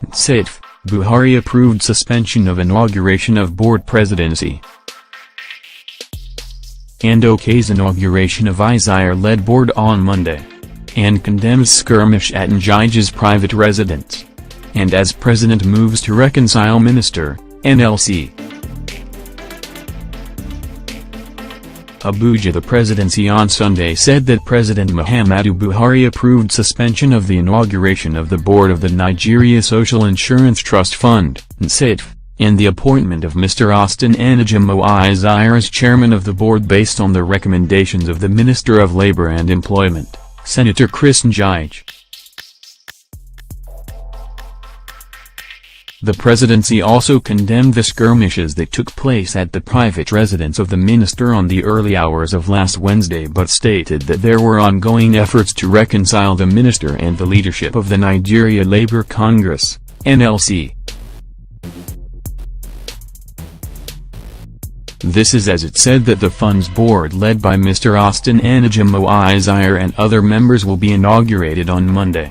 NSITF, Buhari approved suspension of inauguration of board presidency. And OK's inauguration of ISIR-led board on Monday. And condemns skirmish at Njija's private residence. And as president moves to reconcile minister, NLC. Abuja. The presidency on Sunday said that President Muhammadu Buhari approved suspension of the inauguration of the board of the Nigeria Social Insurance Trust Fund, NSITF, and the appointment of Mr. Austin Anajamoh as chairman of the board based on the recommendations of the Minister of Labor and Employment, Senator Chris Njige. The presidency also condemned the skirmishes that took place at the private residence of the minister on the early hours of last Wednesday, but stated that there were ongoing efforts to reconcile the minister and the leadership of the Nigeria Labour Congress, NLC. This is as it said that the fund's board led by Mr. Austin Anajamoh and other members will be inaugurated on Monday.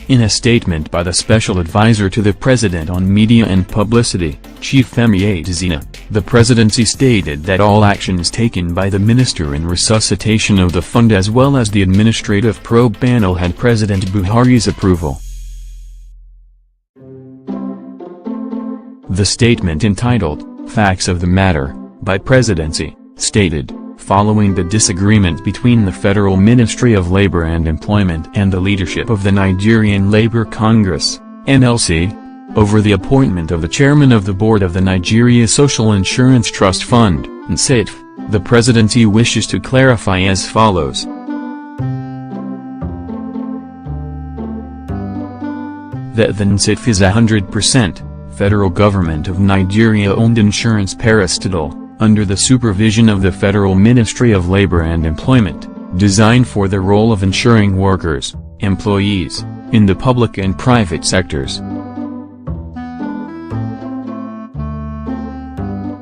In a statement by the Special Advisor to the President on Media and Publicity, Chief Femi Adesina, the presidency stated that all actions taken by the minister in resuscitation of the fund as well as the administrative probe panel had President Buhari's approval. The statement entitled, "Facts of the Matter," by Presidency, stated, following the disagreement between the Federal Ministry of Labor and Employment and the leadership of the Nigerian Labour Congress, NLC, over the appointment of the chairman of the board of the Nigeria Social Insurance Trust Fund, NSITF, the presidency wishes to clarify as follows. That the NSITF is 100%, federal government of Nigeria-owned insurance parastatal, under the supervision of the Federal Ministry of Labor and Employment, designed for the role of insuring workers, employees, in the public and private sectors.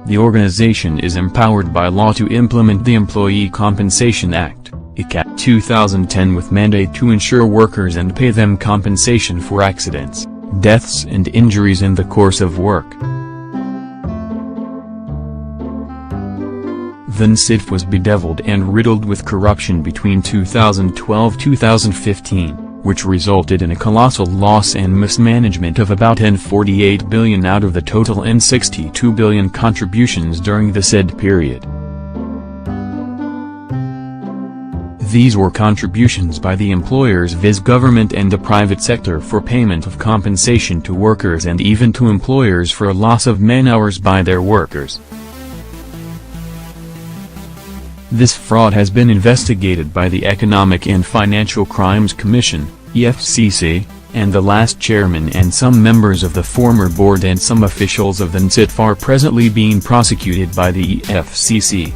The organization is empowered by law to implement the Employee Compensation Act, ICAT 2010 with mandate to insure workers and pay them compensation for accidents, deaths and injuries in the course of work. The NSITF was bedeviled and riddled with corruption between 2012–2015, which resulted in a colossal loss and mismanagement of about N48 billion out of the total N62 billion contributions during the said period. These were contributions by the employers viz. Government and the private sector for payment of compensation to workers and even to employers for a loss of man-hours by their workers. This fraud has been investigated by the Economic and Financial Crimes Commission, EFCC, and the last chairman and some members of the former board and some officials of the NSITF are presently being prosecuted by the EFCC.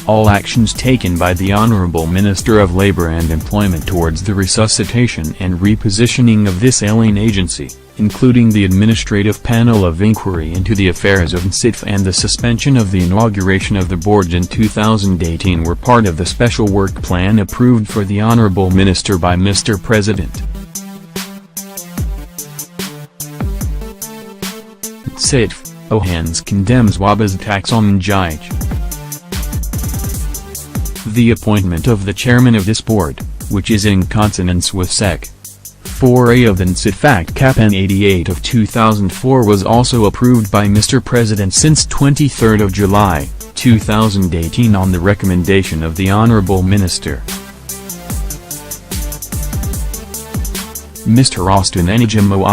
All actions taken by the Honorable Minister of Labor and Employment towards the resuscitation and repositioning of this alien agency, including the administrative panel of inquiry into the affairs of NSITF and the suspension of the inauguration of the board in 2018 were part of the special work plan approved for the Honorable Minister by Mr. President. NSITF, OHANS condemns Waba's attacks on Njige. The appointment of the chairman of this board, which is in consonance with Sec. 4A of the NSITF Act Cap N 88 of 2004 was also approved by Mr. President since 23 July, 2018 on the recommendation of the Honorable Minister. Mr. Austin Anajamoh,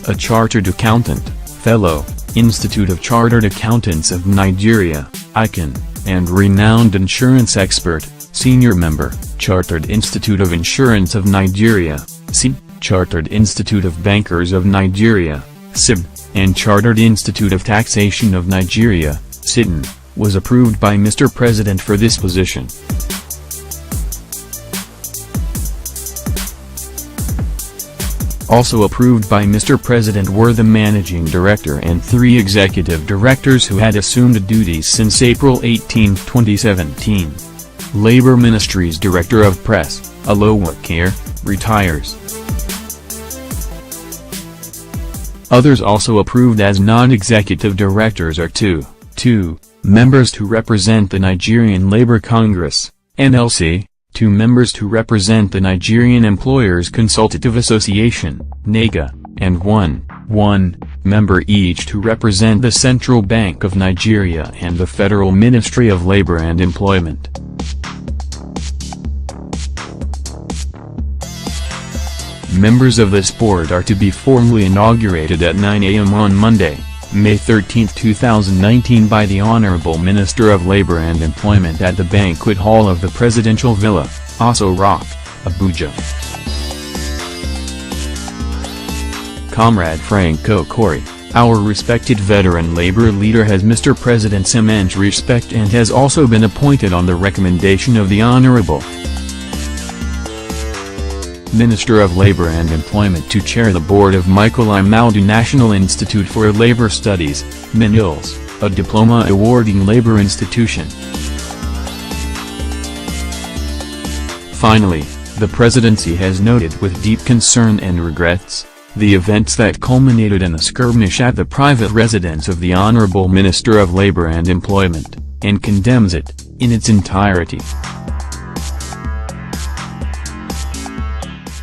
a chartered accountant, Fellow, Institute of Chartered Accountants of Nigeria, ICAN, and renowned insurance expert, senior member, Chartered Institute of Insurance of Nigeria, CIN, Chartered Institute of Bankers of Nigeria, CIB, and Chartered Institute of Taxation of Nigeria, CITN, was approved by Mr. President for this position. Also approved by Mr. President were the Managing Director and 3 Executive Directors who had assumed duties since April 18, 2017. Labor Ministry's Director of Press, Alowakir, retires. Others also approved as non-executive directors are two members to represent the Nigerian Labour Congress, NLC, 2 members to represent the Nigerian Employers Consultative Association, NEGA, and one member each to represent the Central Bank of Nigeria and the Federal Ministry of Labor and Employment. Members of this board are to be formally inaugurated at 9 a.m. on Monday, May 13, 2019 by the Honorable Minister of Labor and Employment at the Banquet Hall of the Presidential Villa, Aso Rock, Abuja. Comrade Franco Corey, our respected veteran labor leader, has Mr. President's immense respect and has also been appointed on the recommendation of the Honorable Minister of Labor and Employment to chair the board of Michael Muhammadu National Institute for Labor Studies, MINILS, a diploma-awarding labor institution. Finally, the Presidency has noted with deep concern and regrets the events that culminated in a skirmish at the private residence of the Honorable Minister of Labor and Employment, and condemns it, in its entirety.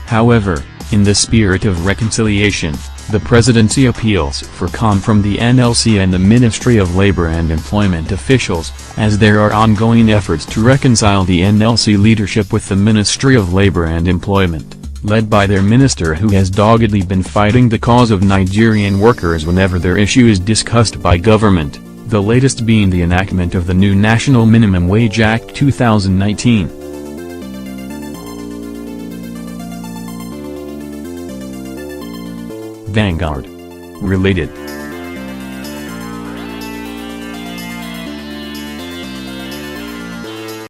However, in the spirit of reconciliation, the Presidency appeals for calm from the NLC and the Ministry of Labor and Employment officials, as there are ongoing efforts to reconcile the NLC leadership with the Ministry of Labor and Employment, led by their minister, who has doggedly been fighting the cause of Nigerian workers whenever their issue is discussed by government, the latest being the enactment of the new National Minimum Wage Act 2019. Vanguard. Related.